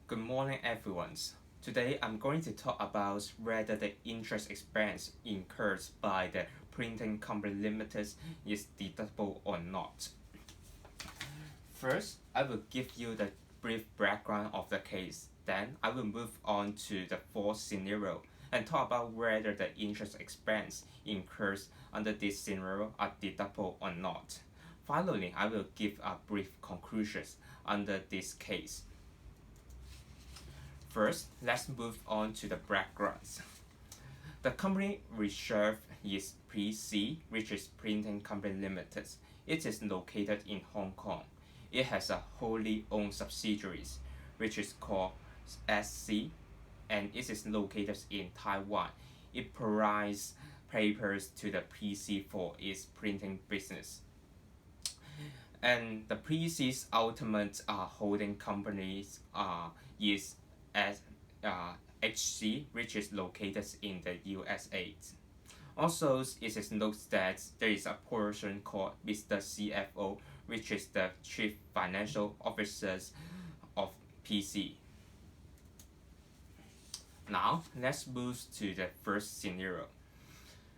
Good morning, everyone. Today I'm going to talk about whether the interest expense incurred by the printing company limited is deductible or not. First, I will give you the brief background of the case. Then I will move on to the fourth scenario and talk about whether the interest expense incurred under this scenario are deductible or not. Finally, I will give a brief conclusions under this case. First, let's move on to the backgrounds. The company reserve is PC, which is Printing Company Limited. It is located in Hong Kong. It has a wholly owned subsidiaries, which is called SC, and it is located in Taiwan. It provides papers to the PC for its printing business. And the PC's ultimate holding companies is as HC, which is located in the USA. Also, it is noted that there is a person called Mr. CFO, which is the Chief Financial Officer of PC. Now, let's move to the first scenario.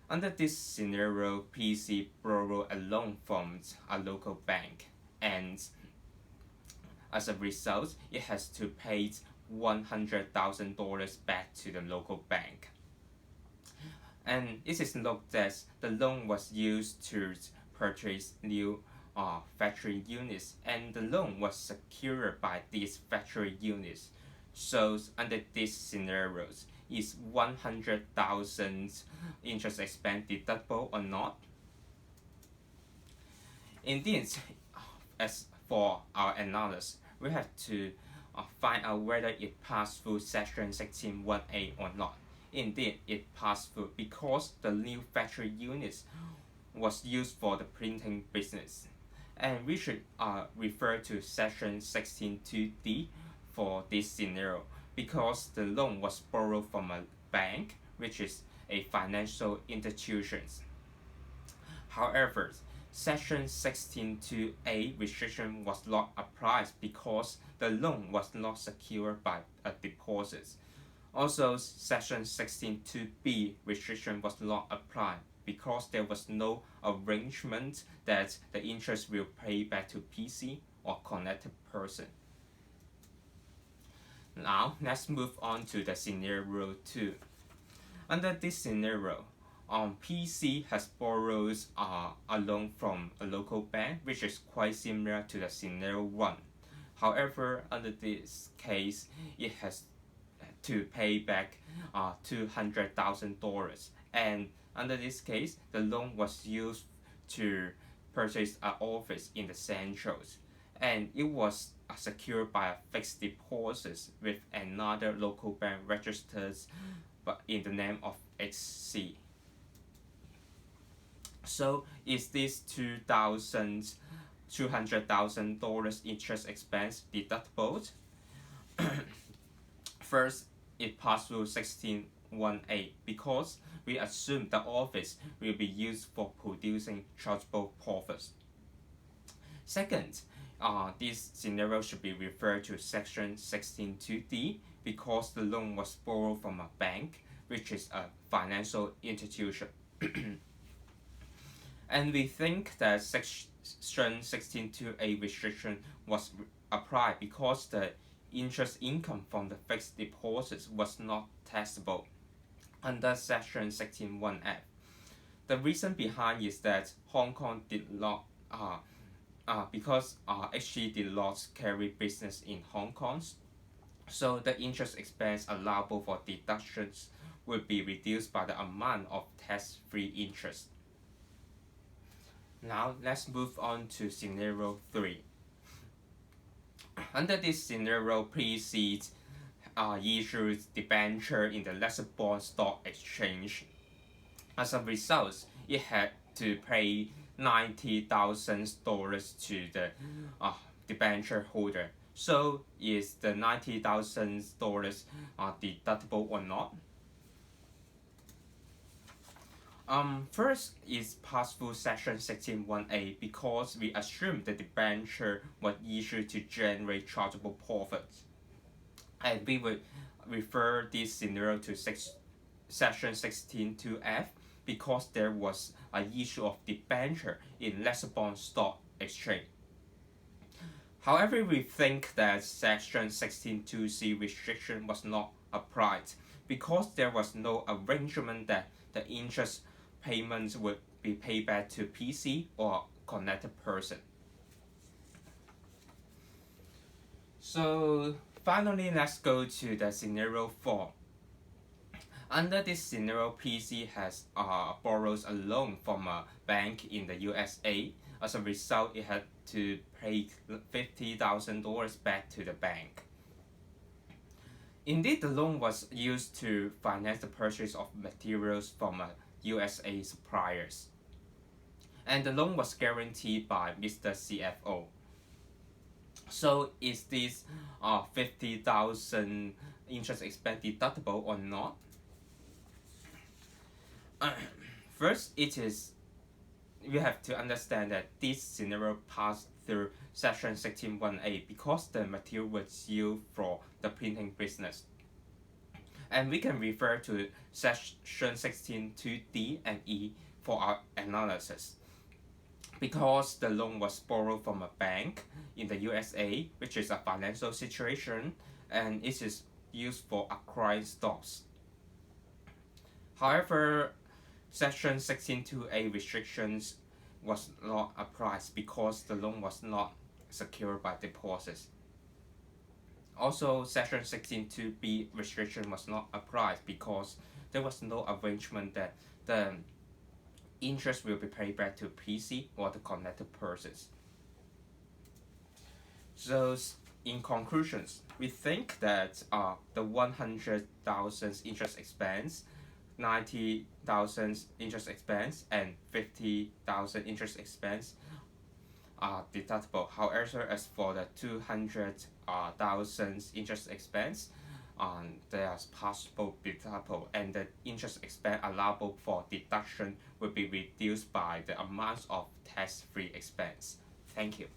Under this scenario, PC borrowed a loan from a local bank, and as a result, it has to pay $100,000 back to the local bank. And it is noted that the loan was used to purchase new factory units, and the loan was secured by these factory units. So under these scenarios, is 100,000 interest expense deductible or not? Indeed, as for our analysis, we have to find out whether it passed through Section 16(1)(a) or not. Indeed, it passed through because the new factory units was used for the printing business. And we should refer to Section 16(2)(d) for this scenario because the loan was borrowed from a bank, which is a financial institution. However, Section 16(2)(a) restriction was not applied because the loan was not secured by a deposit. Also, Section 16(2)(b) restriction was not applied because there was no arrangement that the interest will pay back to PC or connected person. Now, let's move on to the scenario 2. Under this scenario, PC has borrowed a loan from a local bank, which is quite similar to the scenario 1. However, under this case, it has to pay back $200,000, and under this case, the loan was used to purchase an office in the Centrals, and it was secured by a fixed deposit with another local bank registered but in the name of HC. So is this $200,000 interest expense deductible? First, it passed through 16(1)(a) because we assume the office will be used for producing chargeable profits. Second, this scenario should be referred to Section 16(2)(d) because the loan was borrowed from a bank, which is a financial institution. And we think that Section 16(2)(a) restriction was applied because the interest income from the fixed deposits was not taxable under Section 16(1)(f). The reason behind is that Hong Kong did not because HG did not carry business in Hong Kong, so the interest expense allowable for deductions will be reduced by the amount of tax-free interest. Now let's move on to scenario 3. Under this scenario, PC issued debenture in the Luxembourg Stock Exchange. As a result, it had to pay $90,000 to the debenture holder. So is the $90,000 deductible or not? First is passed through Section 16(1)(a) because we assume the debenture was issued to generate chargeable profits. and we will refer this scenario to section 16.2f because there was an issue of debenture in Lisbon Stock Exchange. However, we think that section 16.2c restriction was not applied because there was no arrangement that the interest payments would be paid back to PC or connected person. So finally, let's go to the scenario 4. Under this scenario, PC has borrows a loan from a bank in the USA. As a result, it had to pay $50,000 back to the bank. Indeed, the loan was used to finance the purchase of materials from USA suppliers, and the loan was guaranteed by Mr. CFO. So, is this 50,000 interest expense deductible or not? First, we have to understand that this scenario passed through section 16.1a because the material was used for the printing business. And we can refer to section 16.2d and e for our analysis. Because the loan was borrowed from a bank in the USA, which is a financial situation, and it is used for acquiring stocks. However, section 16.2a restrictions was not applied because the loan was not secured by deposits. Also, section 16.2b restriction was not applied because there was no arrangement that the interest will be paid back to PC or the connected persons. So, in conclusions, we think that the 100,000 interest expense, 90,000 interest expense, and 50,000 interest expense are deductible. However, as for the 200,000 interest expense, there is possible deductible, and the interest expense allowable for deduction will be reduced by the amount of tax-free expense. Thank you.